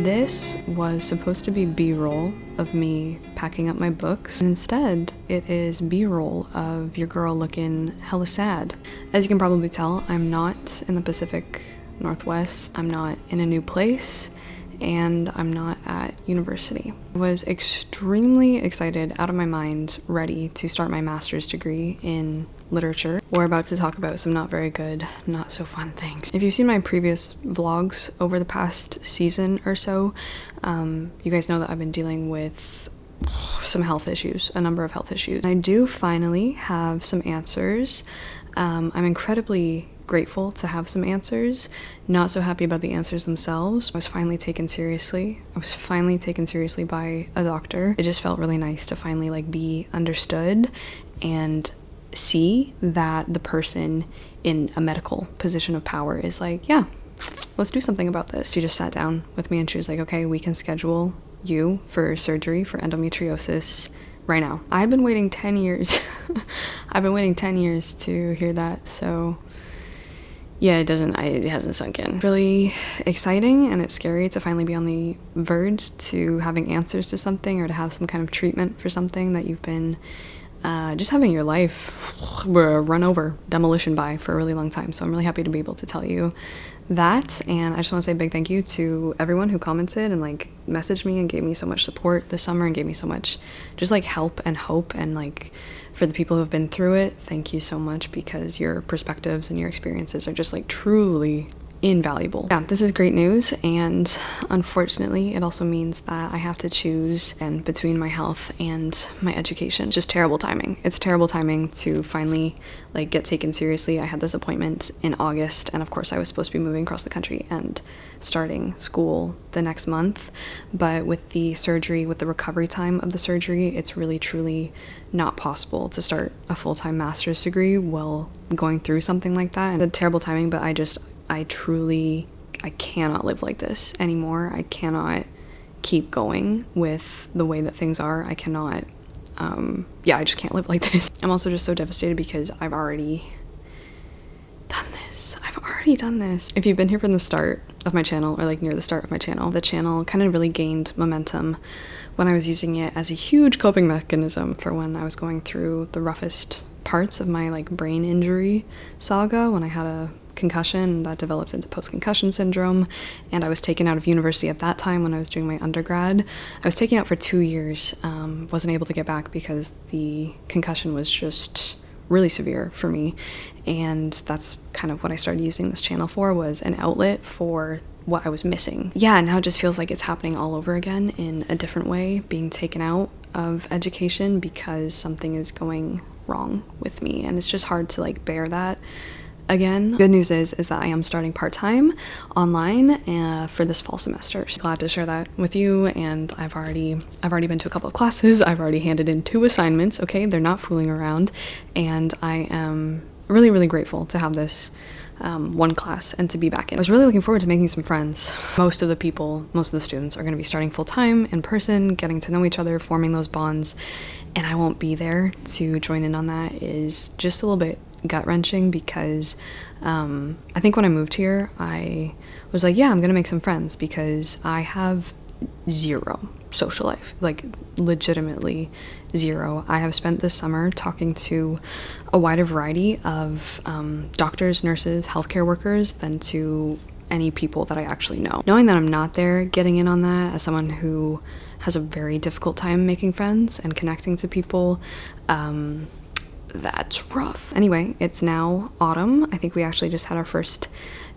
This was supposed to be B-roll of me packing up my books, and instead it is B-roll of your girl looking hella sad. As you can probably tell, I'm not in the Pacific Northwest, I'm not in a new place, and I'm not at university. I was extremely excited, out of my mind, ready to start my master's degree in literature. We're about to talk about some not very good, not so fun things. If you've seen my previous vlogs over the past season or so, you guys know that I've been dealing with some health issues, a number of health issues. I do finally have some answers. I'm incredibly grateful to have some answers, not so happy about the answers themselves. I was finally taken seriously. I was finally taken seriously by a doctor. It just felt really nice to finally be understood and see that the person in a medical position of power is like, yeah, let's do something about this. She just sat down with me and she was like, okay, we can schedule you for surgery for endometriosis right now. I've been waiting 10 years. I've been waiting 10 years to hear that, so yeah, it hasn't sunk in. Really exciting, and it's scary to finally be on the verge to having answers to something or to have some kind of treatment for something that you've been just having your life run over, demolition by for a really long time. So I'm really happy to be able to tell you that, and I just want to say a big thank you to everyone who commented and messaged me and gave me so much support this summer and gave me so much just help and hope, and for the people who have been through it, thank you so much, because your perspectives and your experiences are just truly invaluable. Yeah, this is great news, and unfortunately it also means that I have to choose between my health and my education. It's just terrible timing. It's terrible timing to finally get taken seriously. I had this appointment in August, and of course I was supposed to be moving across the country and starting school the next month, but with the surgery, with the recovery time of the surgery, it's really truly not possible to start a full-time master's degree while going through something like that. It's terrible timing, but I cannot live like this anymore. I cannot keep going with the way that things are. I cannot, I just can't live like this. I'm also just so devastated because I've already done this. If you've been here from the start of my channel, or near the start of my channel, the channel kind of really gained momentum when I was using it as a huge coping mechanism for when I was going through the roughest parts of my brain injury saga, when I had a concussion that developed into post-concussion syndrome, and I was taken out of university at that time when I was doing my undergrad. I was taken out for 2 years, wasn't able to get back because the concussion was just really severe for me, and that's kind of what I started using this channel for, was an outlet for what I was missing. Yeah, now it just feels like it's happening all over again in a different way, being taken out of education because something is going wrong with me, and it's just hard to bear that again. Good news is that I am starting part-time online for this fall semester. So glad to share that with you, and I've already been to a couple of classes. I've already handed in 2 assignments, okay? They're not fooling around, and I am really, really grateful to have this one class and to be back in. I was really looking forward to making some friends. Most of the students are going to be starting full-time in person, getting to know each other, forming those bonds, and I won't be there to join in on that. Is just a little bit gut-wrenching, because I think when I moved here, I was like, yeah, I'm gonna make some friends, because I have zero social life, legitimately zero. I have spent this summer talking to a wider variety of doctors, nurses, healthcare workers than to any people that I actually know. Knowing that I'm not there, getting in on that as someone who has a very difficult time making friends and connecting to people, that's rough. Anyway, it's now autumn. I think we actually just had our first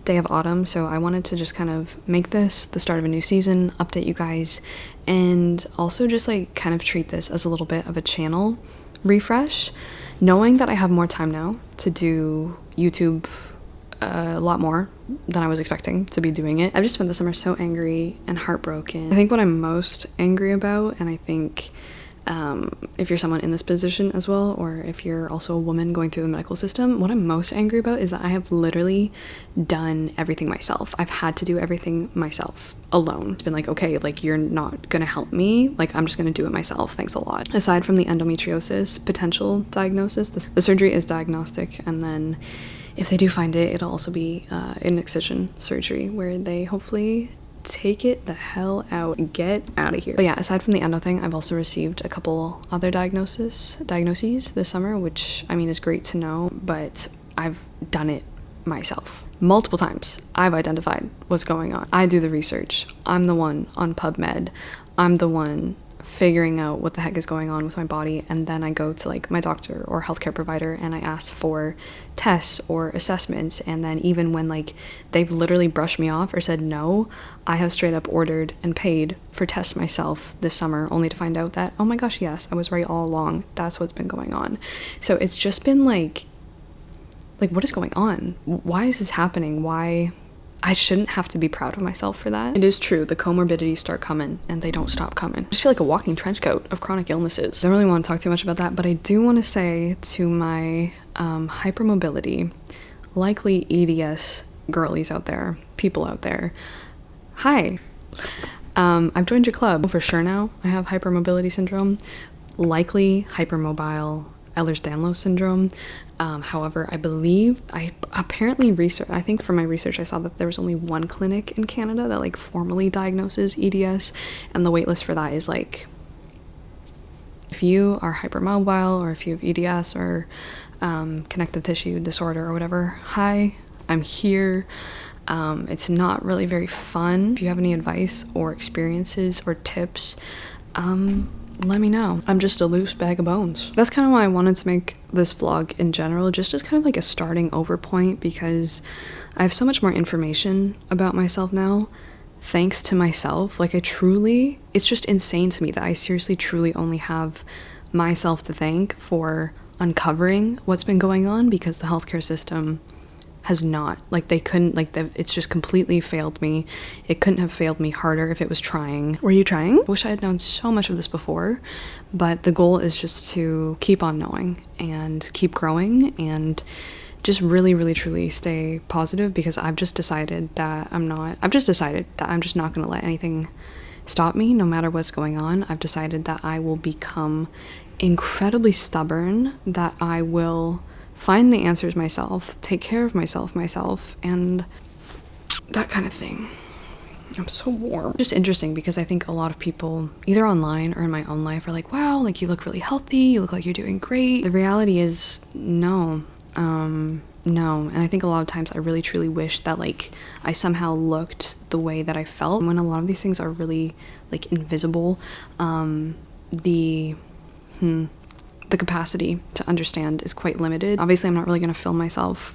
day of autumn, so I wanted to just kind of make this the start of a new season, update you guys, and also just kind of treat this as a little bit of a channel refresh, knowing that I have more time now to do YouTube a lot more than I was expecting to be doing it. I've just spent the summer so angry and heartbroken. I think what I'm most angry about, and I think if you're someone in this position as well, or if you're also a woman going through the medical system, what I'm most angry about is that I have literally done everything myself. I've had to do everything myself alone. It's been okay, you're not gonna help me, I'm just gonna do it myself, thanks a lot. Aside from the endometriosis potential diagnosis, the surgery is diagnostic, and then if they do find it, it'll also be an excision surgery where they hopefully take it the hell out. Get out of here. But yeah, aside from the endo thing, I've also received a couple other diagnoses this summer, which I mean is great to know, but I've done it myself. Multiple times I've identified what's going on. I do the research. I'm the one on PubMed. I'm the one figuring out what the heck is going on with my body, and then I go to like my doctor or healthcare provider and I ask for tests or assessments, and then even when like they've literally brushed me off or said no, I have straight up ordered and paid for tests myself this summer, only to find out that, oh my gosh, yes, I was right all along. That's what's been going on. So it's just been like what is going on? Why is this happening? Why? I shouldn't have to be proud of myself for that. It is true, the comorbidities start coming and they don't stop coming. I just feel like a walking trench coat of chronic illnesses. I don't really want to talk too much about that, but I do want to say to my hypermobility, likely EDS girlies out there, people out there, hi. I've joined your club for sure now. I have hypermobility syndrome, likely hypermobile Ehlers-Danlos syndrome. However, I believe I think from my research I saw that there was only one clinic in Canada that like formally diagnoses EDS, and the waitlist for that is like, if you are hypermobile or if you have EDS or connective tissue disorder or whatever, hi, I'm here. It's not really very fun. If you have any advice or experiences or tips, let me know. I'm just a loose bag of bones. That's kind of why I wanted to make this vlog in general, just as kind of like a starting over point, because I have so much more information about myself now, thanks to myself. Like it's just insane to me that I seriously truly only have myself to thank for uncovering what's been going on, because the healthcare system has not, it's just completely failed me. It couldn't have failed me harder if it was trying. Were you trying? I wish I had known so much of this before, but the goal is just to keep on knowing and keep growing and just really, really, truly stay positive, because I've just decided that I'm just not going to let anything stop me no matter what's going on. I've decided that I will become incredibly stubborn, that I will find the answers myself, take care of myself, and that kind of thing. I'm so warm. Just interesting, because I think a lot of people, either online or in my own life, are like, wow, like you look really healthy, you look like you're doing great. The reality is no. And I think a lot of times I really truly wish that like I somehow looked the way that I felt, when a lot of these things are really like invisible. The capacity to understand is quite limited. Obviously, I'm not really going to film myself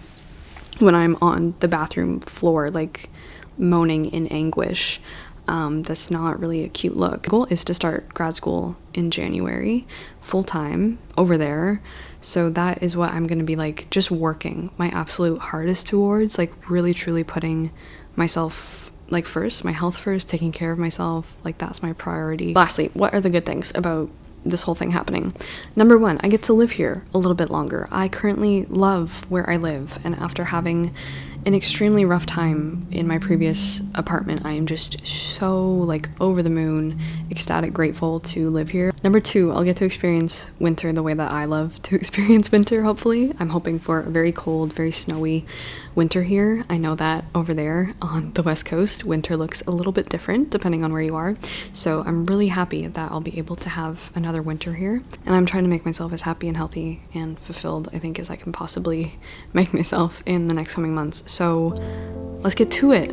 when I'm on the bathroom floor, like moaning in anguish. That's not really a cute look. The goal is to start grad school in January, full-time over there. So that is what I'm going to be like, just working my absolute hardest towards, like really truly putting myself like first, my health first, taking care of myself. Like that's my priority. Lastly, what are the good things about this whole thing happening? Number one, I get to live here a little bit longer. I currently love where I live, and after having an extremely rough time in my previous apartment, I am just so like over the moon, ecstatic, grateful to live here. Number two, I'll get to experience winter the way that I love to experience winter, hopefully. I'm hoping for a very cold, very snowy winter here. I know that over there on the West Coast, winter looks a little bit different depending on where you are. So I'm really happy that I'll be able to have another winter here. And I'm trying to make myself as happy and healthy and fulfilled, I think, as I can possibly make myself in the next coming months. So let's get to it.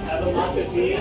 Have a matcha tea.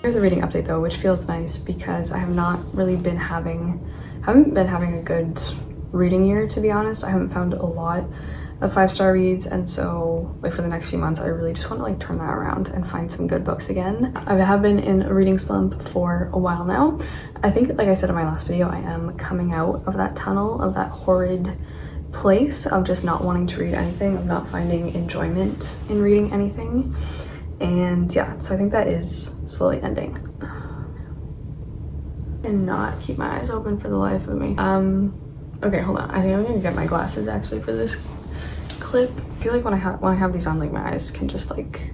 Here's a reading update though, which feels nice because I have not really been haven't been having a good reading year, to be honest. I haven't found a lot of 5-star reads, and so like for the next few months I really just want to like turn that around and find some good books again. I have been in a reading slump for a while now. I think, like I said in my last video, I am coming out of that tunnel, of that horrid place of just not wanting to read anything, of not finding enjoyment in reading anything. And yeah, so I think that is slowly ending. And not keep my eyes open for the life of me. Okay, hold on. I think I'm gonna get my glasses actually for this clip. I feel like when I have these on, like my eyes can just like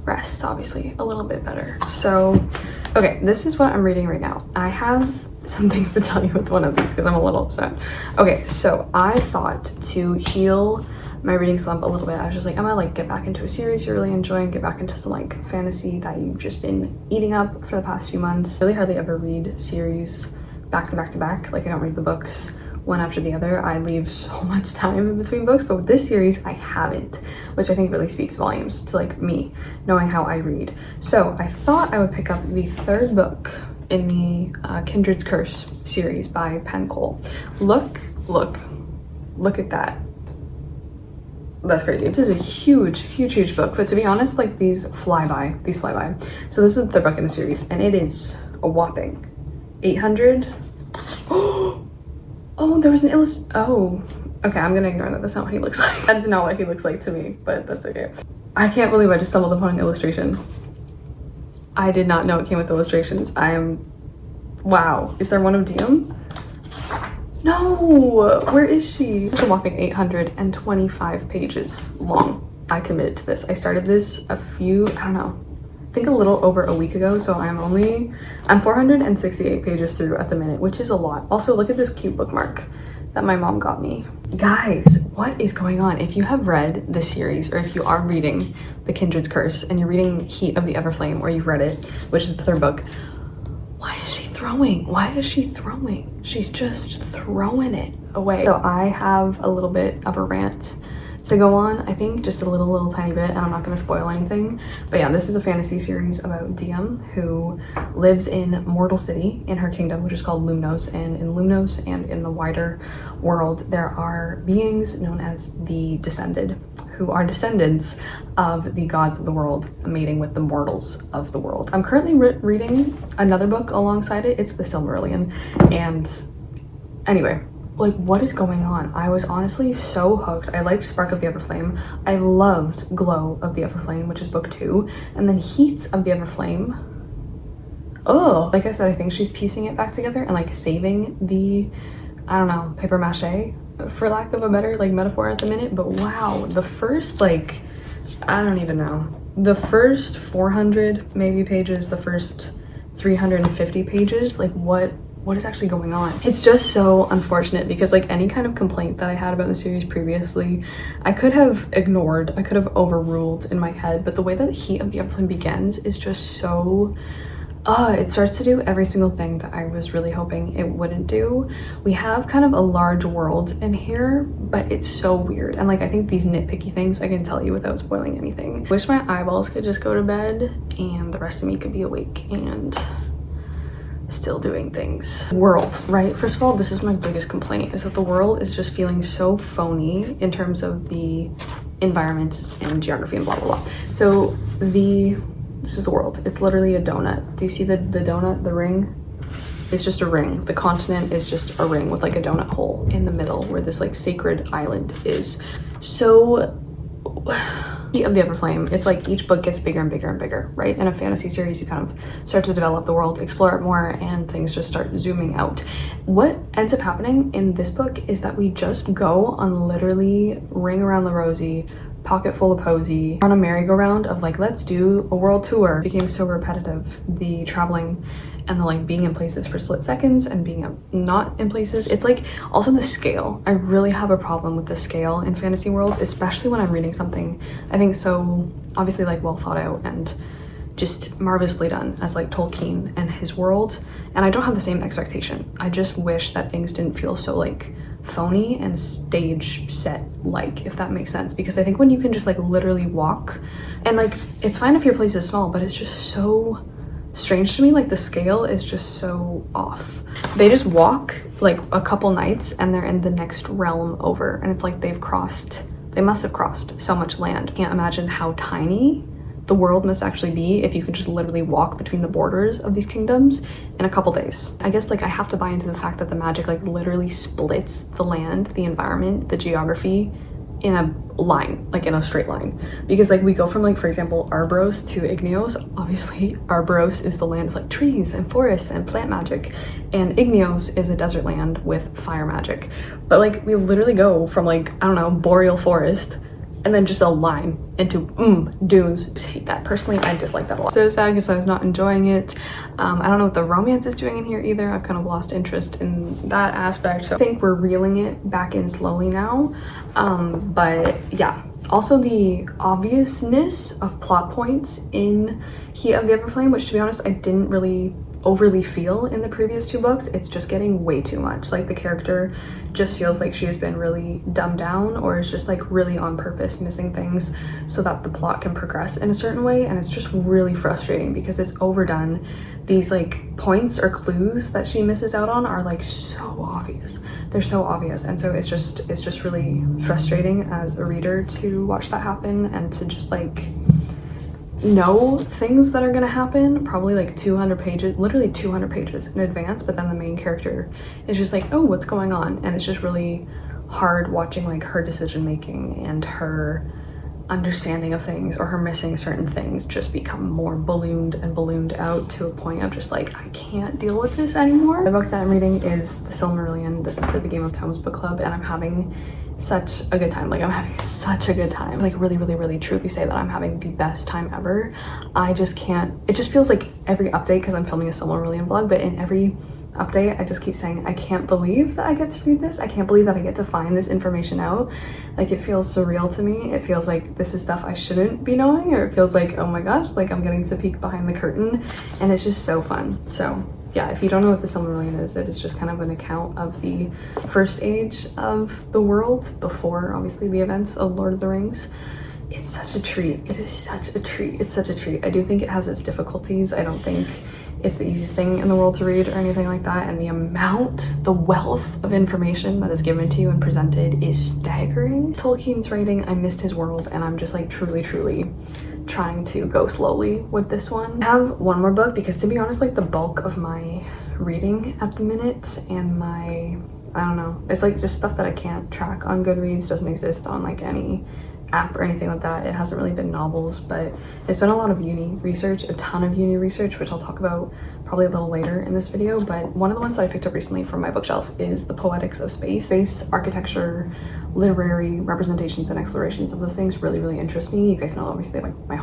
rest, obviously, a little bit better. So, okay, this is what I'm reading right now. I have some things to tell you with one of these because I'm a little upset. Okay, so I thought to heal my reading slump a little bit, I was just like, I'm gonna like get back into a series you're really enjoying, get back into some like fantasy that you've just been eating up for the past few months. I really hardly ever read series back to back to back. Like I don't read the books one after the other. I leave so much time in between books, but with this series I haven't, which I think really speaks volumes to like me knowing how I read. So I thought I would pick up the third book in the Kindred's Curse series by Penn Cole. Look at that. That's crazy. This is a huge book, but to be honest, like these fly by. So this is the book in the series, and it is a whopping 800. Oh, there was an oh, okay, I'm gonna ignore that. That's not what he looks like. That is not what he looks like to me, but that's okay. I can't believe I just stumbled upon an illustration. I did not know it came with illustrations. Wow. Is there one of Diem? No, where is she? It's a whopping 825 pages long. I committed to this. I started this I think a little over a week ago, so I'm 468 pages through at the minute, which is a lot. Also, look at this cute bookmark that my mom got me. Guys, what is going on? If you have read this series, or if you are reading The Kindred's Curse and you're reading Heat of the Everflame, or you've read it, which is the third book, why is she throwing? She's just throwing it away. So I have a little bit of a rant to go on, I think, just a little tiny bit, and I'm not going to spoil anything. But yeah, this is a fantasy series about Diem, who lives in Mortal City in her kingdom, which is called Lumnos. And in Lumnos and in the wider world, there are beings known as the Descended, who are descendants of the gods of the world, mating with the mortals of the world. I'm currently reading another book alongside it. It's The Silmarillion. And anyway, like, what is going on? I was honestly so hooked. I liked Spark of the Everflame. I loved Glow of the Everflame, which is book 2. And then Heat of the Everflame. Oh, like I said, I think she's piecing it back together and like saving the, I don't know, paper mache, for lack of a better like metaphor at the minute. But wow, the first like I don't even know. The first 400 maybe pages, the first 350 pages, like what is actually going on? It's just so unfortunate because like any kind of complaint that I had about the series previously, I could have ignored, I could have overruled in my head, but the way that Heat of the Everflame begins is just so it starts to do every single thing that I was really hoping it wouldn't do. We have kind of a large world in here, but it's so weird. And like, I think these nitpicky things I can tell you without spoiling anything. I wish my eyeballs could just go to bed and the rest of me could be awake and still doing things. World, right? First of all, this is my biggest complaint, is that the world is just feeling so phony in terms of the environments and geography and blah, blah, blah. So this is the world. It's literally a donut. Do you see the donut, the ring? It's just a ring. The continent is just a ring with like a donut hole in the middle where this like sacred island is. So Heat of the Everflame, it's like each book gets bigger and bigger and bigger, right? In a fantasy series, you kind of start to develop the world, explore it more, and things just start zooming out. What ends up happening in this book is that we just go on literally Ring Around the Rosie, Pocket Full of Posy, on a merry-go-round of like, let's do a world tour. It became so repetitive, the traveling and the like being in places for split seconds and being not in places. It's like also the scale. I really have a problem with the scale in fantasy worlds, especially when I'm reading something I think so obviously like well thought out and just marvelously done as like Tolkien and his world. And I don't have the same expectation. I just wish that things didn't feel so like phony and stage set like, if that makes sense, because I think when you can just like literally walk, and like it's fine if your place is small, but it's just so strange to me, like the scale is just so off. They just walk like a couple nights and they're in the next realm over, and it's like they must have crossed so much land. Can't imagine how tiny the world must actually be if you could just literally walk between the borders of these kingdoms in a couple days. I guess like I have to buy into the fact that the magic like literally splits the land, the environment, the geography in a line, like in a straight line, because like we go from like, for example, Arbros to Igneos. Obviously Arbros is the land of like trees and forests and plant magic, and Igneos is a desert land with fire magic. But like we literally go from like, I don't know, boreal forest and then just a line into dunes. Just hate that. Personally, I dislike that a lot. So sad because I was not enjoying it. I don't know what the romance is doing in here either. I've kind of lost interest in that aspect. So I think we're reeling it back in slowly now. But yeah. Also the obviousness of plot points in Heat of the Everflame, which to be honest, I didn't really overly feel in the previous two books. It's just getting way too much. Like the character just feels like she has been really dumbed down, or is just like really on purpose missing things so that the plot can progress in a certain way, and it's just really frustrating because it's overdone. These like points or clues that she misses out on are like so obvious. They're so obvious, and so it's just really frustrating as a reader to watch that happen and to just like know things that are gonna happen probably like 200 pages, literally 200 pages in advance, but then the main character is just like, oh, what's going on? And it's just really hard watching like her decision making and her understanding of things, or her missing certain things, just become more ballooned and ballooned out to a point of just like, I can't deal with this anymore. The book that I'm reading is The Silmarillion. This is for the Game of Thrones book club, and I'm having such a good time. Like I'm having such a good time. Like really truly say that I'm having the best time ever. I just can't, it just feels like every update, because I'm filming a Silmarillion vlog, but in every update I just keep saying, I can't believe that I get to read this. I can't believe that I get to find this information out. Like it feels surreal to me. It feels like this is stuff I shouldn't be knowing, or it feels like, oh my gosh, like I'm getting to peek behind the curtain, and it's just so fun. So yeah, if you don't know what the Silmarillion is, it is just kind of an account of the first age of the world before obviously the events of Lord of the Rings. It's such a treat. It is such a treat. It's such a treat. I do think it has its difficulties. I don't think it's the easiest thing in the world to read or anything like that, and the amount, the wealth of information that is given to you and presented is staggering. Tolkien's writing, I missed his world, and I'm just like truly trying to go slowly with this one. I have one more book because, to be honest, like the bulk of my reading at the minute and my, I don't know, it's like just stuff that I can't track on Goodreads, doesn't exist on like any app or anything like that. It hasn't really been novels, but it's been a lot of uni research, a ton of uni research, which I'll talk about probably a little later in this video. But one of the ones that I picked up recently from my bookshelf is The Poetics of Space. Space, architecture, literary representations and explorations of those things really interest me. You guys know, obviously, like my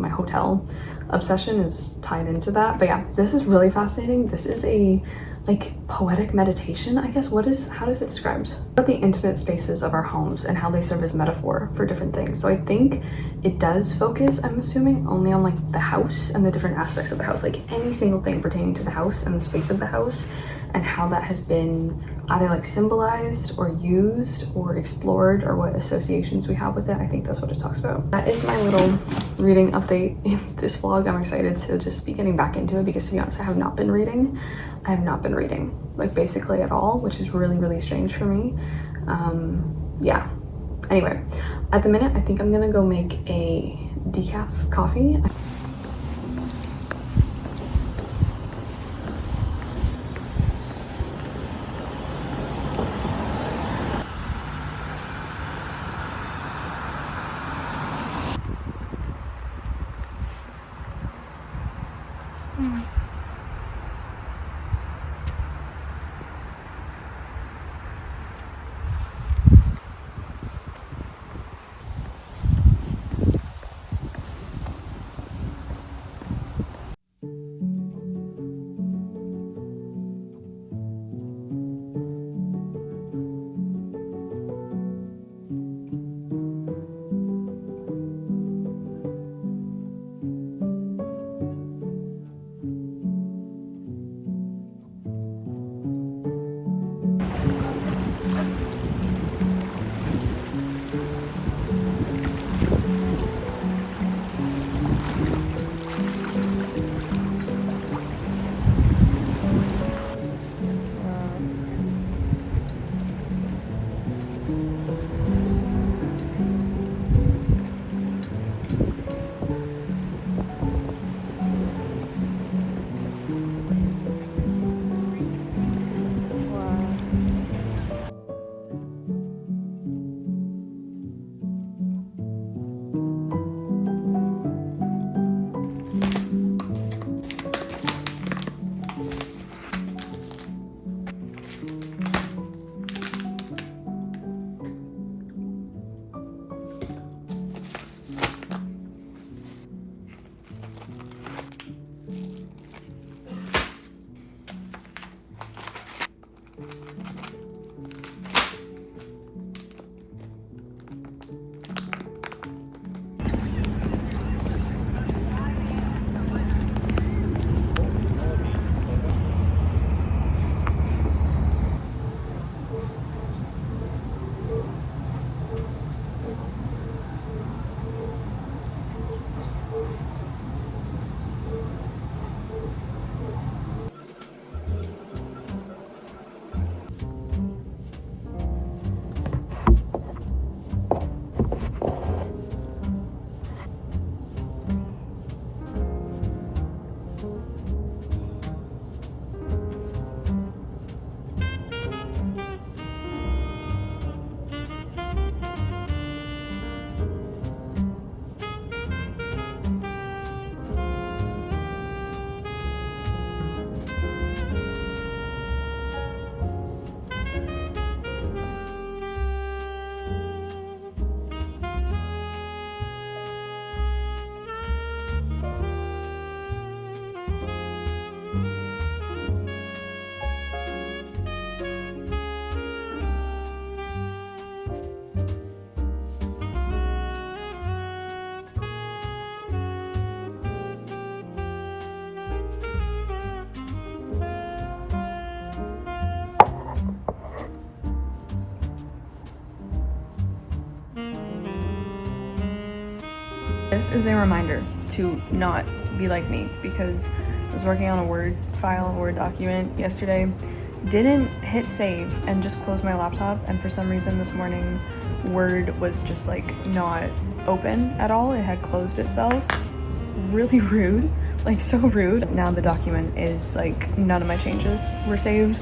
hotel obsession is tied into that. But yeah, this is really fascinating. This is a like poetic meditation, I guess. How does it describe about the intimate spaces of our homes and how they serve as metaphor for different things? So I think it does focus, I'm assuming, only on like the house and the different aspects of the house, like any single thing pertaining to the house and the space of the house, and how that has been either like symbolized or used or explored, or what associations we have with it. I think that's what it talks about. That is my little reading update in this vlog. I'm excited to just be getting back into it because, to be honest, I have not been reading. I have not been reading like basically at all, which is really strange for me. Yeah. Anyway, at the minute, I think I'm gonna go make a decaf coffee. This is a reminder to not be like me, because I was working on a Word file, a Word document yesterday, didn't hit save and just closed my laptop, and for some reason this morning Word was just like not open at all. It had closed itself. Really rude, like so rude. Now the document is like, none of my changes were saved,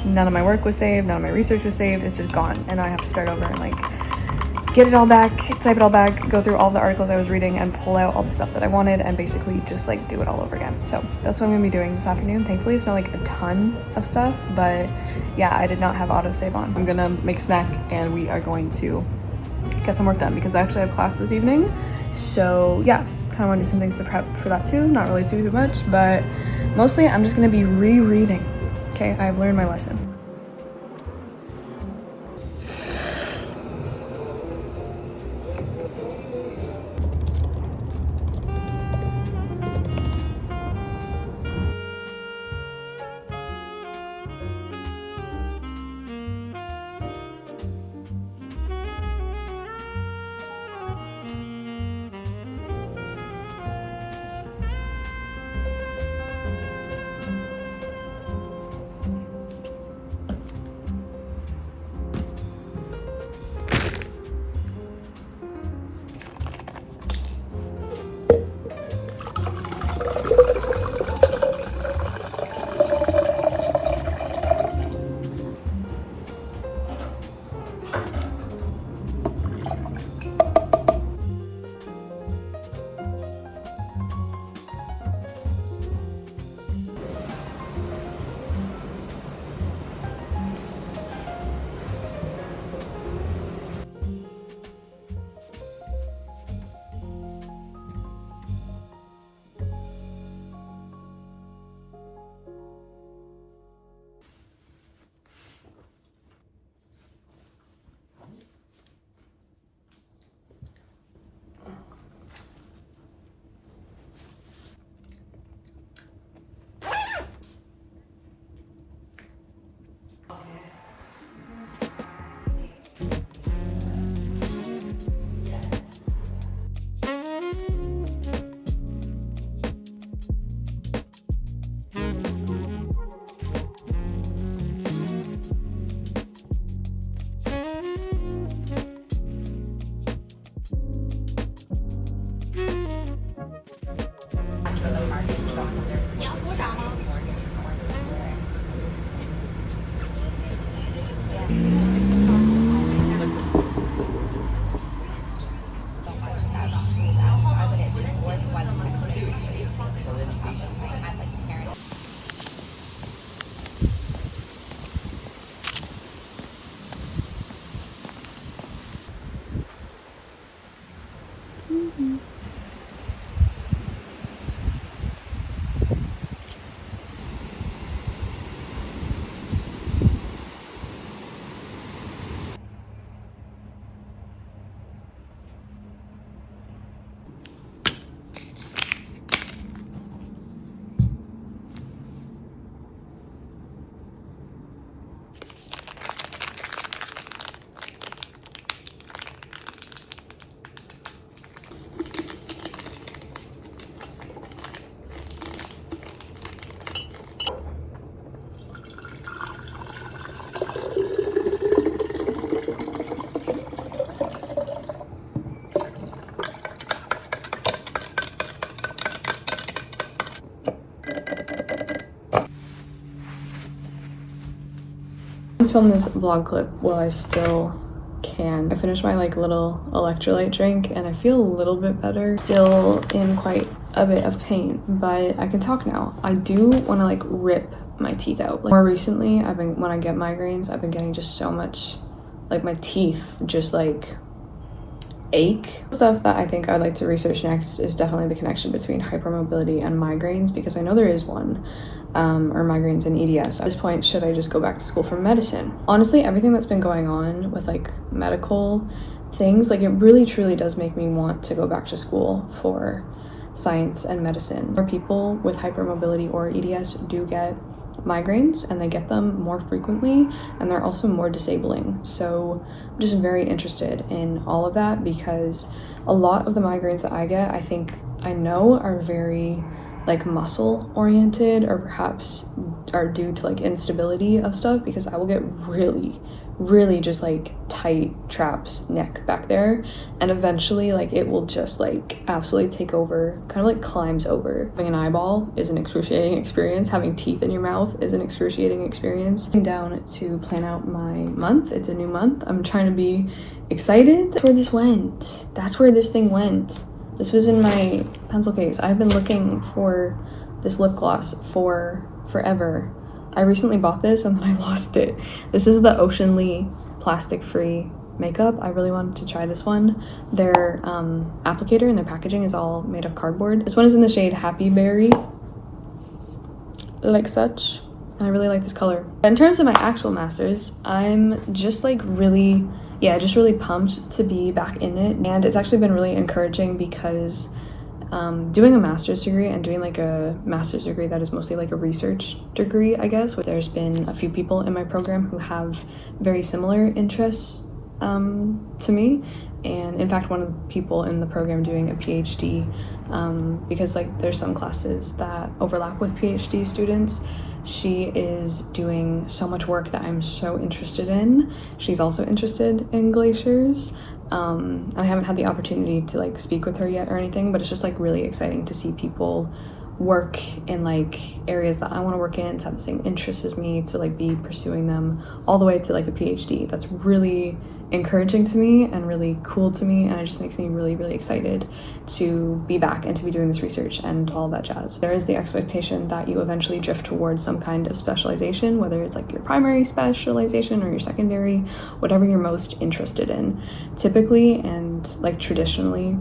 none of my work was saved, none of my research was saved. It's just gone, and I have to start over and like get it all back, type it all back, go through all the articles I was reading and pull out all the stuff that I wanted and basically just like do it all over again. So that's what I'm gonna be doing this afternoon. Thankfully it's not like a ton of stuff, but yeah, I did not have autosave on. I'm gonna make a snack and we are going to get some work done because I actually have class this evening. So yeah, kind of want to do some things to prep for that too. Not really too much, but mostly I'm just gonna be rereading. Okay, I've learned my lesson. Let's film this vlog clip while I still can. I finished my like little electrolyte drink and I feel a little bit better. Still in quite a bit of pain, but I can talk now. I do want to like rip my teeth out. Like more recently, when I get migraines, I've been getting just so much, like my teeth just like ache. Stuff that I think I'd like to research next is definitely the connection between hypermobility and migraines, because I know there is one, or migraines and EDS. At this point, should I just go back to school for medicine? Honestly, everything that's been going on with like medical things, like it really truly does make me want to go back to school for science and medicine. More people with hypermobility or EDS do get migraines, and they get them more frequently, and they're also more disabling. So I'm just very interested in all of that, because a lot of the migraines that I get, I think I know are very like muscle oriented, or perhaps are due to like instability of stuff, because I will get really just like tight traps neck back there, and eventually like it will just like absolutely take over, kind of like climbs over. Having an eyeball is an excruciating experience. Having teeth in your mouth is an excruciating experience. Sitting down to plan out my month. It's a new month. I'm trying to be excited. That's where this went. That's where this thing went. This was in my pencil case. I've been looking for this lip gloss for forever. I recently bought this and then I lost it. This is the Ocean Lee plastic-free makeup. I really wanted to try this one. Their applicator and their packaging is all made of cardboard. This one is in the shade Happy Berry, like such. And I really like this color. In terms of my actual master's, I'm just like really pumped to be back in it. And it's actually been really encouraging because doing a master's degree and doing like a master's degree that is mostly like a research degree, I guess, where there's been a few people in my program who have very similar interests to me. And in fact, one of the people in the program doing a PhD, because like there's some classes that overlap with PhD students, she is doing so much work that I'm so interested in. She's also interested in glaciers. I haven't had the opportunity to like speak with her yet or anything, but it's just like really exciting to see people work in like areas that I want to work in, to have the same interests as me, to like be pursuing them all the way to like a PhD. That's really encouraging to me and really cool to me, and it just makes me really excited to be back and to be doing this research and all that jazz. There is the expectation that you eventually drift towards some kind of specialization, whether it's like your primary specialization or your secondary, whatever you're most interested in. Typically and like traditionally,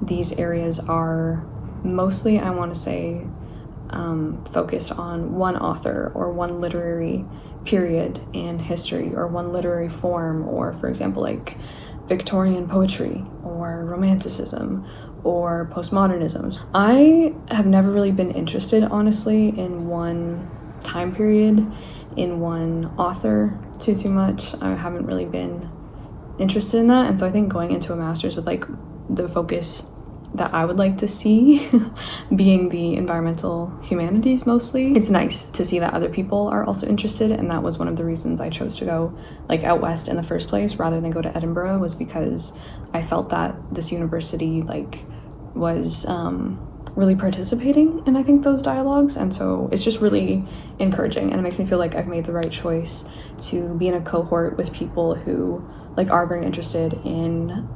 these areas are mostly, I want to say, focused on one author or one literary period in history, or one literary form, or for example like Victorian poetry or Romanticism or postmodernism. I have never really been interested, honestly, in one time period, in one author too much. I haven't really been interested in that, and so I think going into a master's with like the focus that I would like to see being the environmental humanities mostly, it's nice to see that other people are also interested. And that was one of the reasons I chose to go like out west in the first place rather than go to Edinburgh, was because I felt that this university like was really participating in, I think, those dialogues. And so it's just really encouraging, and it makes me feel like I've made the right choice to be in a cohort with people who like are very interested in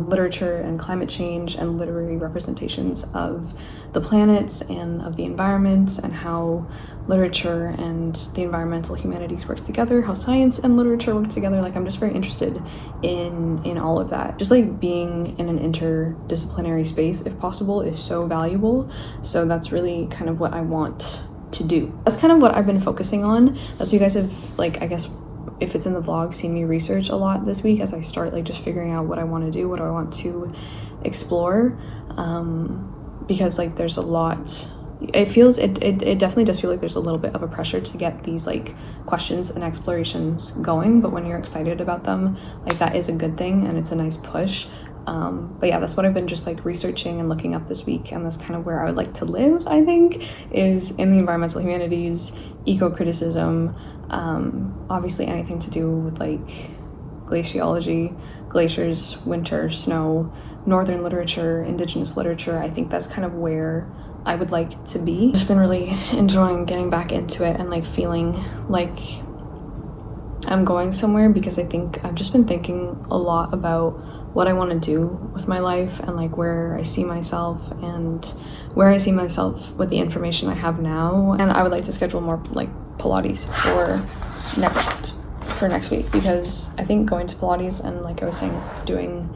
literature and climate change and literary representations of the planets and of the environment, and how literature and the environmental humanities work together, how science and literature work together. Like I'm just very interested in all of that. Just like being in an interdisciplinary space, if possible, is so valuable. So that's really kind of what I want to do. That's kind of what I've been focusing on. That's what you guys have, like, I guess if it's in the vlog, seen me research a lot this week as I start like just figuring out what I want to do, what I want to explore, because like there's a lot. It definitely does feel like there's a little bit of a pressure to get these like questions and explorations going, but when you're excited about them, like that is a good thing and it's a nice push. But yeah, that's what I've been just like researching and looking up this week, and that's kind of where I would like to live, I think, is in the environmental humanities, eco-criticism, obviously anything to do with like glaciology, glaciers, winter, snow, northern literature, indigenous literature. I think that's kind of where I would like to be. I've just been really enjoying getting back into it and like feeling like I'm going somewhere, because I think I've just been thinking a lot about what I want to do with my life and like where I see myself and where I see myself with the information I have now. And I would like to schedule more like Pilates for next week, because I think going to Pilates and, like I was saying, doing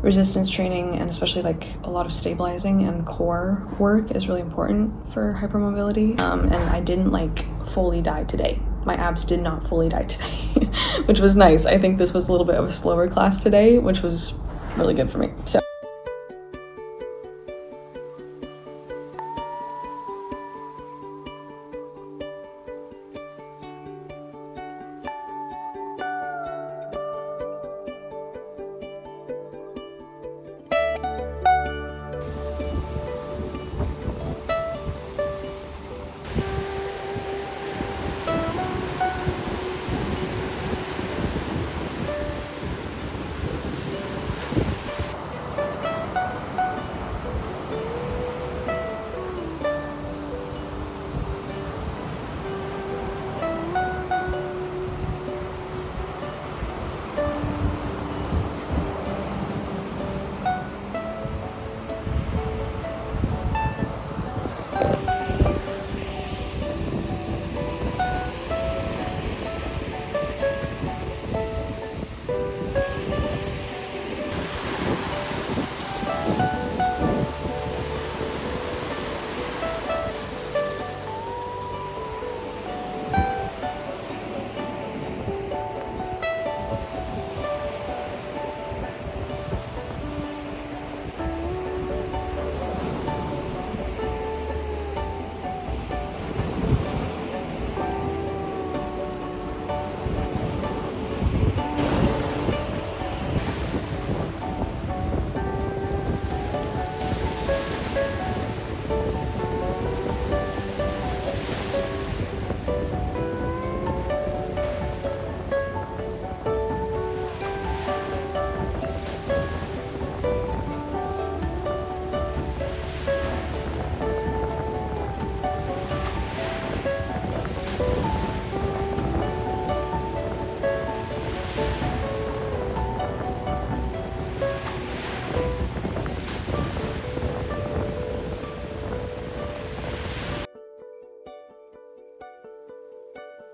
resistance training and especially like a lot of stabilizing and core work is really important for hypermobility. And I didn't like fully die today. My abs did not fully die today, which was nice. I think this was a little bit of a slower class today, which was really good for me. So